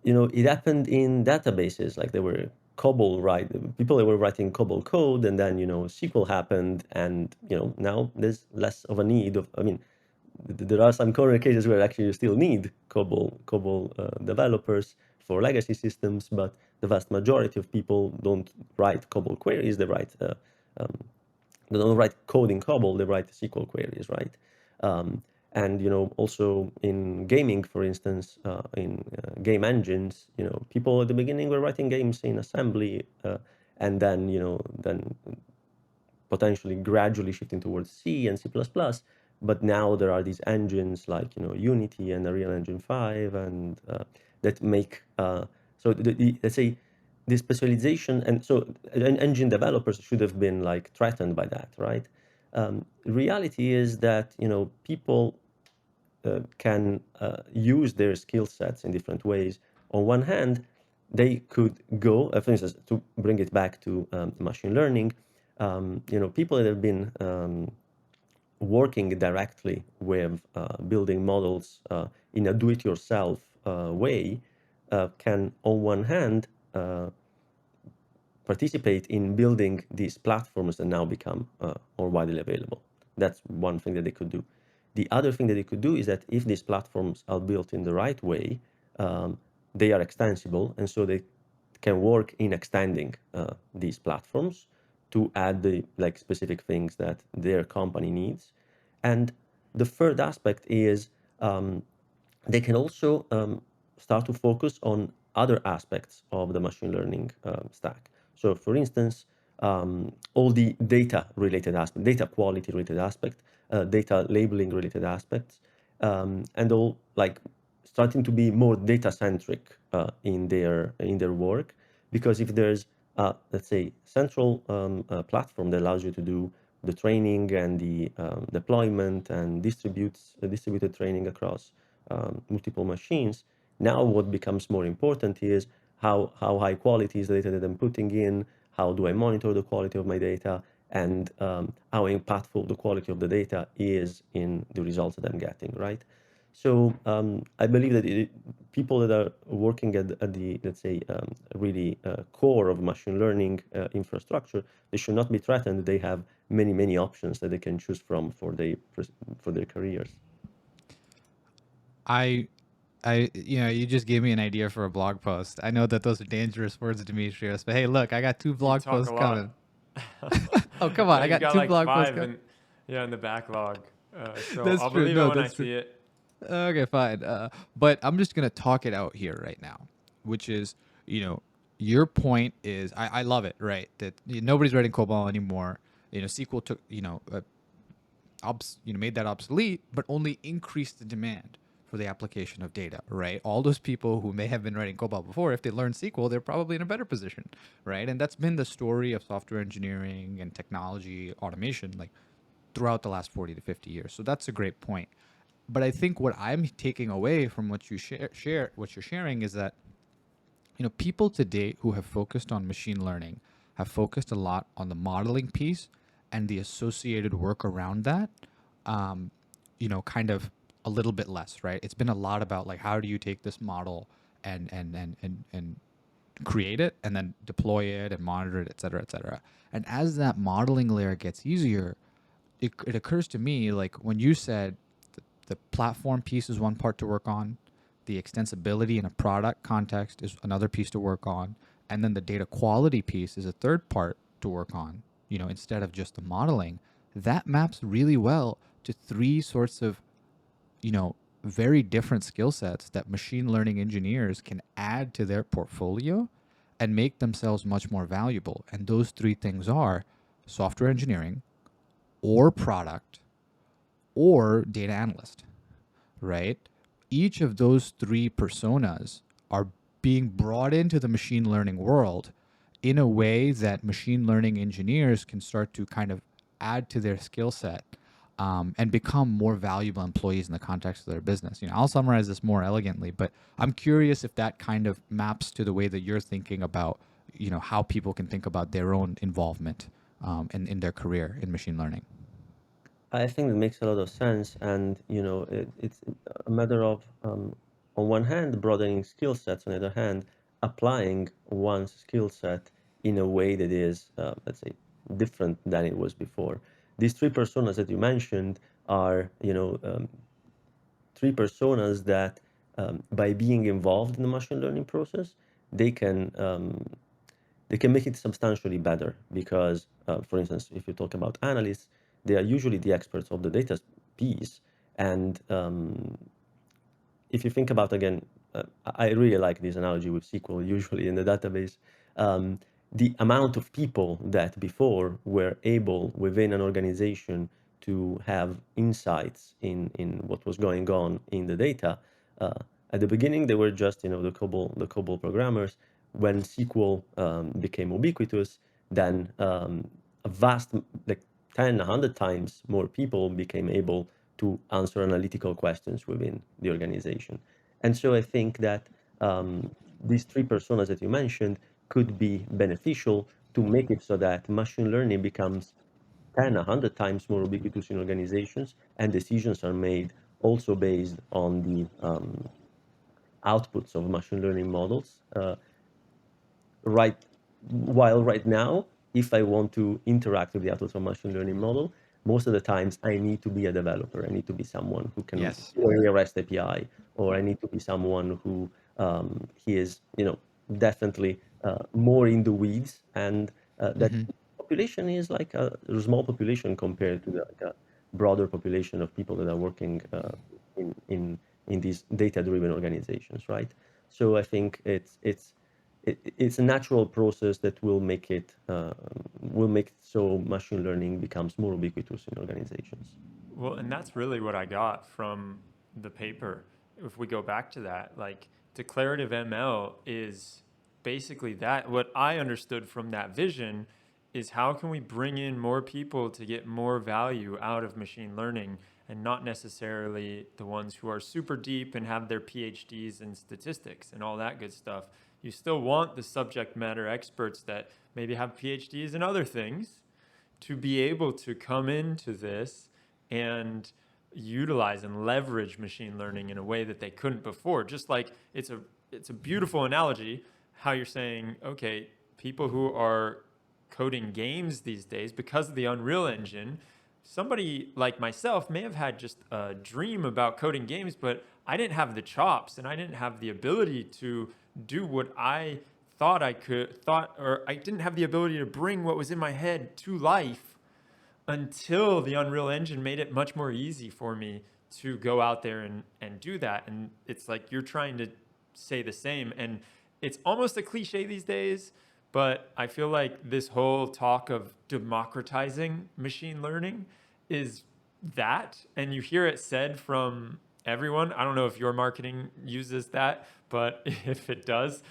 S3: it happened in databases, like there were COBOL, right? People that were writing COBOL code, and then, SQL happened, and, now there's less of a need of, there are some corner cases where actually you still need COBOL developers for legacy systems, but the vast majority of people don't write COBOL queries. Um, they don't write code in COBOL. They write SQL queries, right? And also in gaming, for instance, in game engines, people at the beginning were writing games in assembly, and then potentially gradually shifting towards C and C++. But now there are these engines like Unity and Unreal Engine 5, and that make so let's say the specialization, and so engine developers should have been like threatened by that, right? Reality is that people can use their skill sets in different ways. On one hand, they could go, for instance, to bring it back to machine learning, people that have been working directly with building models in a do-it-yourself way can, on one hand, participate in building these platforms that now become more widely available. That's one thing that they could do. The other thing that they could do is that if these platforms are built in the right way, they are extensible, and so they can work in extending these platforms to add the specific things that their company needs. And the third aspect is they can also start to focus on other aspects of the machine learning stack. So, for instance, all the data-related aspects, data quality-related aspect, data labeling-related aspects, and all like starting to be more data-centric in their work. Because if there's let's say central platform that allows you to do the training and the deployment and distributed training across multiple machines, now what becomes more important is how high quality is the data that I'm putting in, how do I monitor the quality of my data, and how impactful the quality of the data is in the results that I'm getting, right? So I believe that people that are working at the, let's say, really core of machine learning infrastructure, they should not be threatened. They have many options that they can choose from for their careers.
S1: I you just gave me an idea for a blog post. I know that those are dangerous words, Demetrios, but hey, look, I got 2
S2: You
S1: blog
S2: talk
S1: posts
S2: a
S1: coming.
S2: lot.
S1: Oh, come on,
S2: Yeah,
S1: I
S2: you've
S1: got
S2: got
S1: 2
S2: like
S1: blog posts
S2: 5
S1: coming.
S2: in the backlog. So
S1: That's
S2: I'll
S1: true.
S2: believe it
S1: No,
S2: when I
S1: that's true.
S2: see it.
S1: Okay, fine. But I'm just gonna talk it out here right now, which is, your point is, I love it, right? That nobody's writing COBOL anymore. SQL took, made that obsolete, but only increased the demand for the application of data, right? All those people who may have been writing COBOL before, if they learn SQL, they're probably in a better position, right? And that's been the story of software engineering and technology automation, like throughout the last 40 to 50 years. So that's a great point. But I think what I'm taking away from what you what you're sharing is that people to date who have focused on machine learning have focused a lot on the modeling piece and the associated work around that. Kind of a little bit less, right? It's been a lot about like how do you take this model and create it and then deploy it and monitor it, et cetera, et cetera. And as that modeling layer gets easier, it occurs to me like when you said the platform piece is one part to work on, the extensibility in a product context is another piece to work on, and then the data quality piece is a third part to work on, instead of just the modeling. That maps really well to 3 sorts of, very different skill sets that machine learning engineers can add to their portfolio and make themselves much more valuable. And those 3 things are software engineering or product or data analyst, right? Each of those 3 personas are being brought into the machine learning world in a way that machine learning engineers can start to kind of add to their skill set, and become more valuable employees in the context of their business. I'll summarize this more elegantly, but I'm curious if that kind of maps to the way that you're thinking about, how people can think about their own involvement in their career in machine learning.
S3: I think that makes a lot of sense, and it's a matter of, on one hand, broadening skill sets, on the other hand, applying one's skill set in a way that is, let's say, different than it was before. These 3 personas that you mentioned are, 3 personas that, by being involved in the machine learning process, they can um, they can make it substantially better because, for instance, if you talk about analysts, they are usually the experts of the data piece. And if you think about, again, I really like this analogy with SQL, usually in the database. The amount of people that before were able within an organization to have insights in what was going on in the data. Uh, at the beginning, they were just the COBOL programmers. When SQL became ubiquitous, then a vast, like 10, 100 times more people became able to answer analytical questions within the organization. And so I think that these 3 personas that you mentioned could be beneficial to make it so that machine learning becomes 10, 100 times more ubiquitous in organizations, and decisions are made also based on the outputs of machine learning models. Right while right now, if I want to interact with the outputs of machine learning model, most of the times I need to be a developer. I need to be someone who can
S1: Yes.
S3: query a REST API, or I need to be someone who he is, definitely more in the weeds, and that
S1: Mm-hmm.
S3: population is like a small population compared to like a broader population of people that are working in these data-driven organizations, right? So I think it's it's a natural process that will make so machine learning becomes more ubiquitous in organizations.
S2: Well, and that's really what I got from the paper. If we go back to that, like declarative ML is basically that. What I understood from that vision is how can we bring in more people to get more value out of machine learning and not necessarily the ones who are super deep and have their PhDs in statistics and all that good stuff. You still want the subject matter experts that maybe have PhDs in other things to be able to come into this and utilize and leverage machine learning in a way that they couldn't before. Just like it's a beautiful analogy how you're saying, okay, people who are coding games these days because of the Unreal Engine, somebody like myself may have had just a dream about coding games, but I didn't have the chops and I didn't have the ability to do what I or I didn't have the ability to bring what was in my head to life until the Unreal Engine made it much more easy for me to go out there and do that. And it's like you're trying to say the same. And it's almost a cliche these days, but I feel like this whole talk of democratizing machine learning is that. And you hear it said from everyone. I don't know if your marketing uses that, but if it does,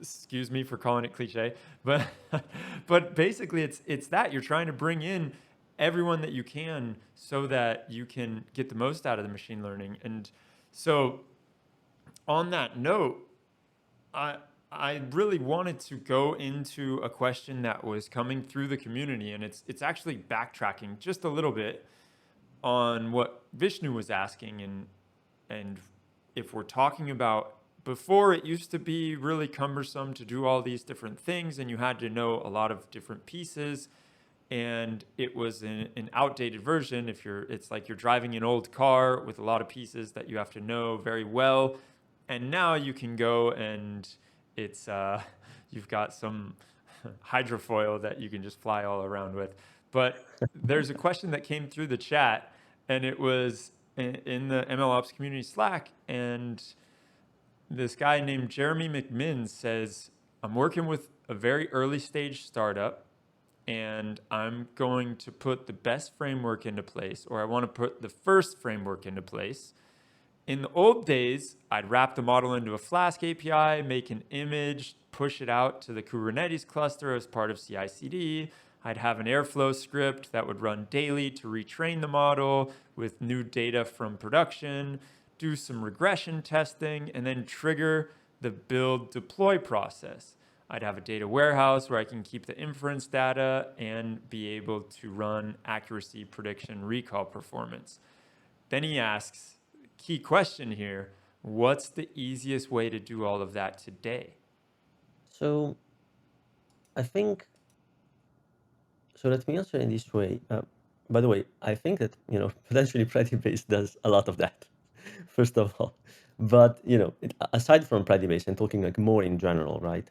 S2: excuse me for calling it cliche. But but basically, it's that you're trying to bring in everyone that you can so that you can get the most out of the machine learning. And so, on that note, I I really wanted to go into a question that was coming through the community, and it's actually backtracking just a little bit on what Vishnu was asking, and if we're talking about before, it used to be really cumbersome to do all these different things, and you had to know a lot of different pieces, and it was an outdated version. It's like you're driving an old car with a lot of pieces that you have to know very well, and now you can go and it's you've got some hydrofoil that you can just fly all around with. But there's a question that came through the chat, and it was in the MLOps community Slack, and this guy named Jeremy McMinn says, I'm working with a very early stage startup and I'm going to put the best framework into place, or I want to put the first framework into place. In the old days, I'd wrap the model into a Flask API, make an image, push it out to the Kubernetes cluster as part of CI/CD. I'd have an Airflow script that would run daily to retrain the model with new data from production, do some regression testing, and then trigger the build deploy process. I'd have a data warehouse where I can keep the inference data and be able to run accuracy, prediction, recall performance. Then he asks, key question here, what's the easiest way to do all of that today?
S3: So I think so. Let me answer in this way. By the way, I think that potentially Predibase does a lot of that. First of all, but aside from Predibase and talking like more in general, right?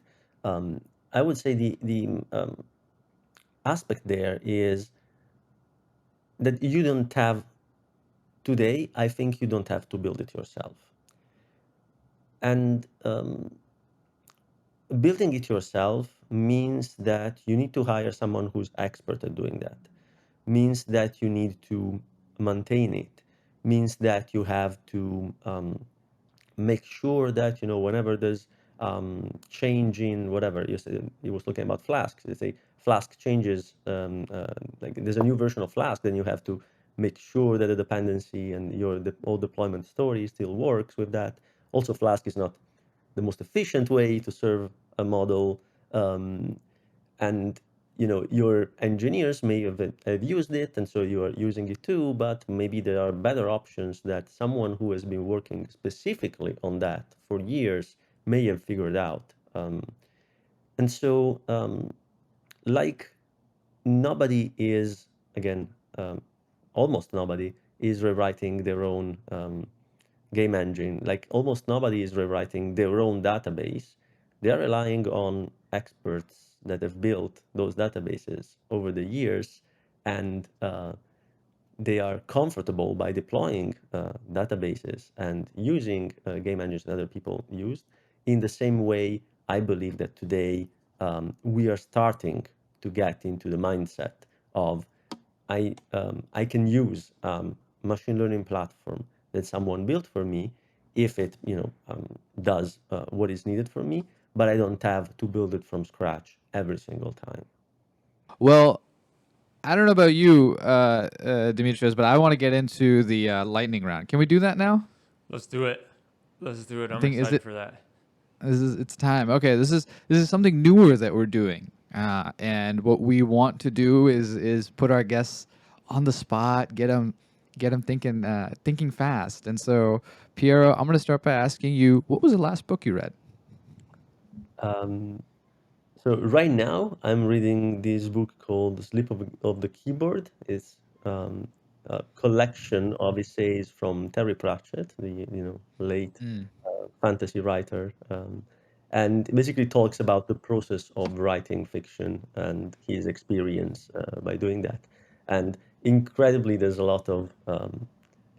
S3: I would say the aspect there is that you don't have today. I think you don't have to build it yourself, and building it yourself means that you need to hire someone who's expert at doing that, means that you need to maintain it, means that you have to make sure that whenever there's change in whatever you said, you was talking about Flask. Let's say Flask changes, like there's a new version of Flask, then you have to make sure that the dependency and your all deployment story still works with that. Also, Flask is not the most efficient way to serve a model, and your engineers may have used it, and so you are using it too, but maybe there are better options that someone who has been working specifically on that for years may have figured out. And so like nobody is, again, almost nobody is rewriting their own game engine. Like almost nobody is rewriting their own database. They're relying on experts that have built those databases over the years, and they are comfortable by deploying databases and using game engines that other people used in the same way I believe that today we are starting to get into the mindset of I can use machine learning platform that someone built for me if it does what is needed for me, but I don't have to build it from scratch every single time.
S1: Well, I don't know about you, Demetrios, but I want to get into the lightning round. Can we do that now?
S2: Let's do it. Let's do it.
S1: I
S2: I'm
S1: think is
S2: excited
S1: it.
S2: for that.
S1: It's time. Okay, this is something newer that we're doing, and what we want to do is put our guests on the spot, get them thinking fast. And so, Piero, I'm going to start by asking you, what was the last book you read?
S3: Um, so right now I'm reading this book called The Sleep of the Keyboard. It's a collection of essays from Terry Pratchett, the late
S1: Mm.
S3: fantasy writer, and basically talks about the process of writing fiction and his experience by doing that. And incredibly, there's a lot of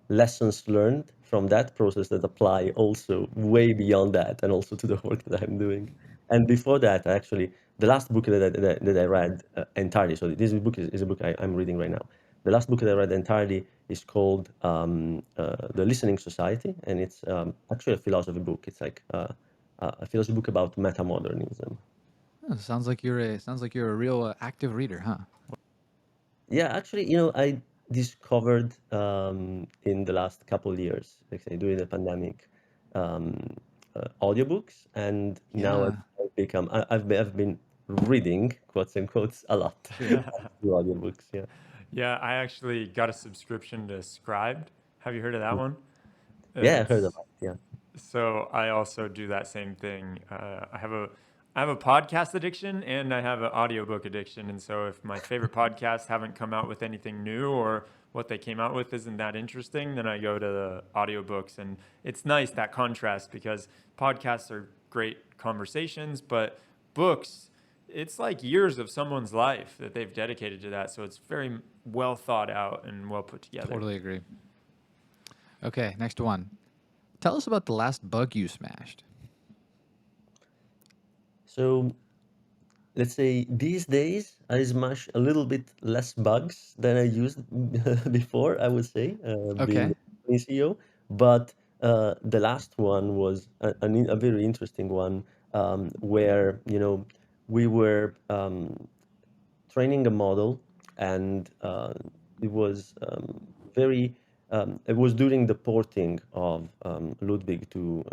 S3: lessons learned from that process that apply also way beyond that and also to the work that I'm doing. And before that, actually, the last book that I read entirely, so this book is a book I'm reading right now. The last book that I read entirely is called The Listening Society, and it's actually a philosophy book. It's like a philosophy book about metamodernism.
S1: Oh, sounds like you're a real active reader, huh?
S3: Yeah, actually, I discovered in the last couple of years, like say during the pandemic, um, audiobooks, and now
S1: Yeah.
S3: I've been reading quotes and quotes a lot
S2: Yeah.
S3: through audiobooks. Yeah,
S2: Yeah, I actually got a subscription to Scribed. Have you heard of that
S3: Mm.
S2: one?
S3: Yeah, I heard
S2: It's
S3: about it. Yeah.
S2: so I also do that same thing. I have a podcast addiction and I have an audiobook addiction. And so if my favorite podcasts haven't come out with anything new or what they came out with isn't that interesting, then I go to the audiobooks. And it's nice that contrast because podcasts are great conversations, but books, it's like years of someone's life that they've dedicated to that. So it's very well thought out and well put together.
S1: Totally agree. Okay, next one. Tell us about the last bug you smashed.
S3: So let's say these days I smash a little bit less bugs than I used before, I would say, being
S1: Okay.
S3: a CEO. But the last one was a very interesting one where, we were training a model, and it was it was during the porting of Ludwig to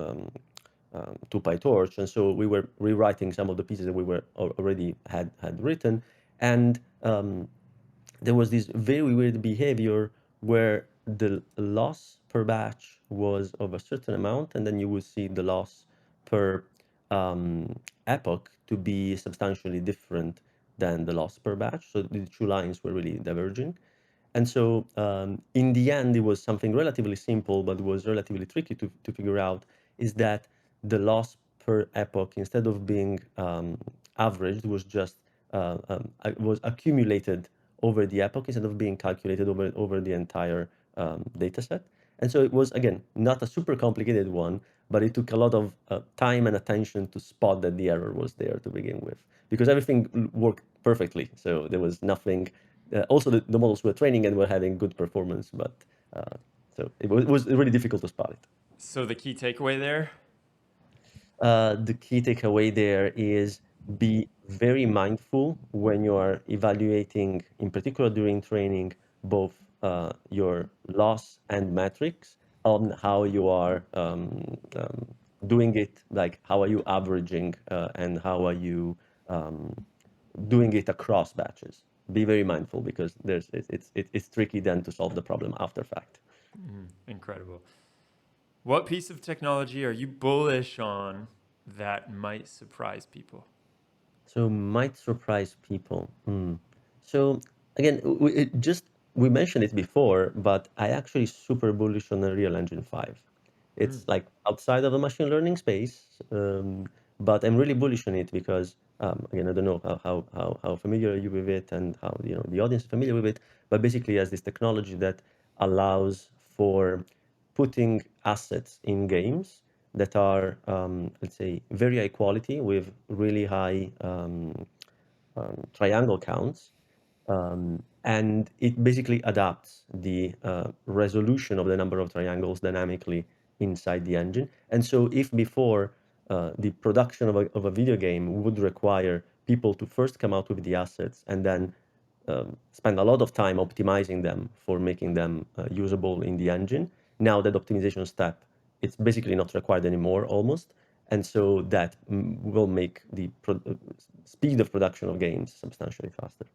S3: PyTorch, and so we were rewriting some of the pieces that we were already had written, and there was this very weird behavior where the loss per batch was of a certain amount, and then you would see the loss per epoch to be substantially different than the loss per batch. So the two lines were really diverging. And so in the end, it was something relatively simple, but it was relatively tricky to figure out, is that the loss per epoch, instead of being averaged, was just was accumulated over the epoch instead of being calculated over the entire data set. And so it was, again, not a super complicated one, but it took a lot of time and attention to spot that the error was there to begin with, because everything worked perfectly. So there was nothing. Also, the models were training and were having good performance, but so it was really difficult to spot it.
S2: So the key takeaway there.
S3: The key takeaway there is be very mindful when you are evaluating, in particular during training, both your loss and metrics on how you are doing it, like how are you averaging and how are you um, doing it across batches. Be very mindful because it's tricky then to solve the problem after fact.
S2: Incredible. What piece of technology are you bullish on that might surprise people?
S3: So might surprise people. So again, we mentioned it before, but I actually super bullish on Unreal Engine 5. It's like outside of the machine learning space, but I'm really bullish on it because again, I don't know how familiar are you with it and how the audience is familiar with it, but basically, as this technology that allows for putting assets in games that are, let's say, very high quality with really high triangle counts. And it basically adapts the resolution of the number of triangles dynamically inside the engine. And so if before the production of a video game would require people to first come out with the assets and then spend a lot of time optimizing them for making them usable in the engine, now that optimization step, it's basically not required anymore almost. And so that will make the speed of production of games substantially faster.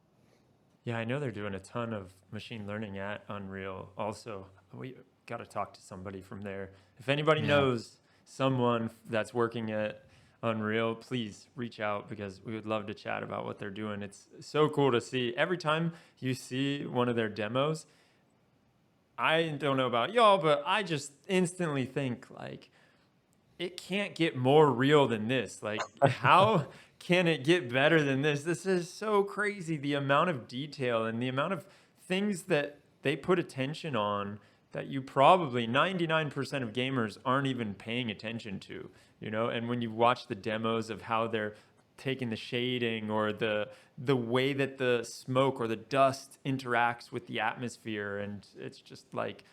S2: Yeah, I know they're doing a ton of machine learning at Unreal. Also, we got to talk to somebody from there. If anybody
S1: Yeah.
S2: knows someone that's working at Unreal, please reach out because we would love to chat about what they're doing. It's so cool to see. Every time you see one of their demos, I don't know about y'all, but I just instantly think like, it can't get more real than this. Like, how can it get better than this? This is so crazy. The amount of detail and the amount of things that they put attention on that you probably 99% of gamers aren't even paying attention to, you know? And when you watch the demos of how they're taking the shading or the way that the smoke or the dust interacts with the atmosphere, and it's just like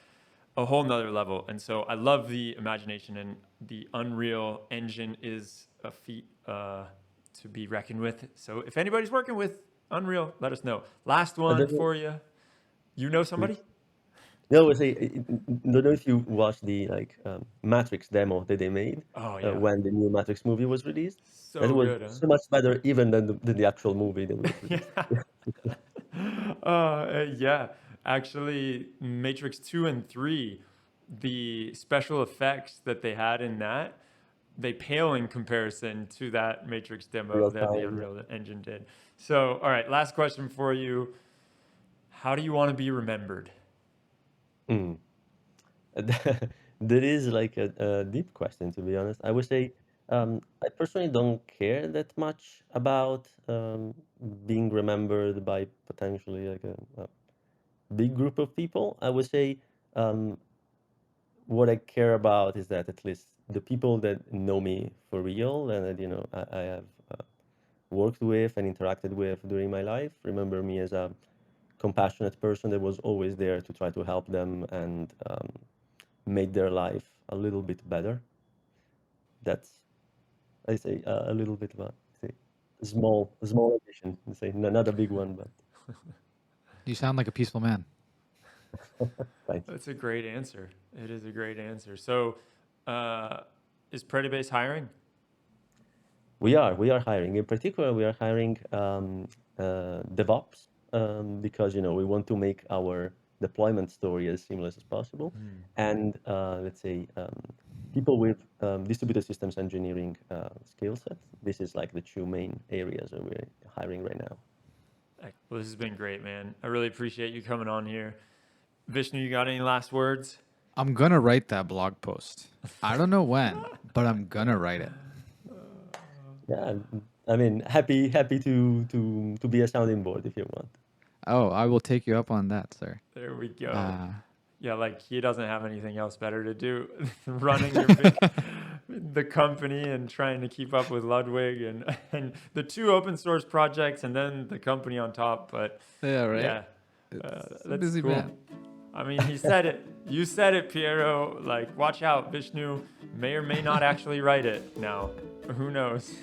S2: a whole nother level. And so I love the imagination, and the Unreal Engine is a feat to be reckoned with. So if anybody's working with Unreal, let us know. Last one for you. You know somebody?
S3: No, I say, don't know if you watched the Matrix demo that they made
S2: Oh yeah,
S3: when the new Matrix movie was released. That
S2: so
S3: was
S2: good,
S3: so much better even than the actual movie that was
S2: huh?
S3: released.
S2: Yeah. Actually, Matrix 2 and 3, the special effects that they had in that, they pale in comparison to that Matrix demo
S3: Real
S2: that the
S3: time.
S2: Unreal Engine did. So, all right, last question for you. How do you want to be remembered?
S3: Mm. That is like a deep question, to be honest. I would say I personally don't care that much about being remembered by potentially like a big group of people. I would say um, what I care about is that at least the people that know me for real and that I have worked with and interacted with during my life remember me as a compassionate person that was always there to try to help them and make their life a little bit better. That's I say a little bit about say small addition. Say not a big one, but
S1: You sound like a peaceful man.
S3: thanks.
S2: That's a great answer. It is a great answer. So, uh, is Predibase hiring?
S3: We are hiring. In particular, we are hiring DevOps because we want to make our deployment story as seamless as possible,
S2: Hmm.
S3: and let's say people with distributed systems engineering skill sets. This is like the two main areas that we're hiring right now.
S2: Well, this has been great, man. I really appreciate you coming on here. Vishnu, you got any last words?
S1: I'm gonna write that blog post. I don't know when, but I'm gonna write it.
S3: Yeah, I mean, happy to be a sounding board if you want.
S1: Oh, I will take you up on that, sir.
S2: There we go.
S1: Uh,
S2: Yeah, like he doesn't have anything else better to do, running your big the company and trying to keep up with Ludwig and the two open source projects and then the company on top. But
S1: yeah, right.
S2: yeah,
S1: It's a
S2: that's
S1: busy
S2: cool.
S1: man.
S2: I mean, he said it. You said it, Piero. Like, watch out, Vishnu may or may not actually write it now. Who knows?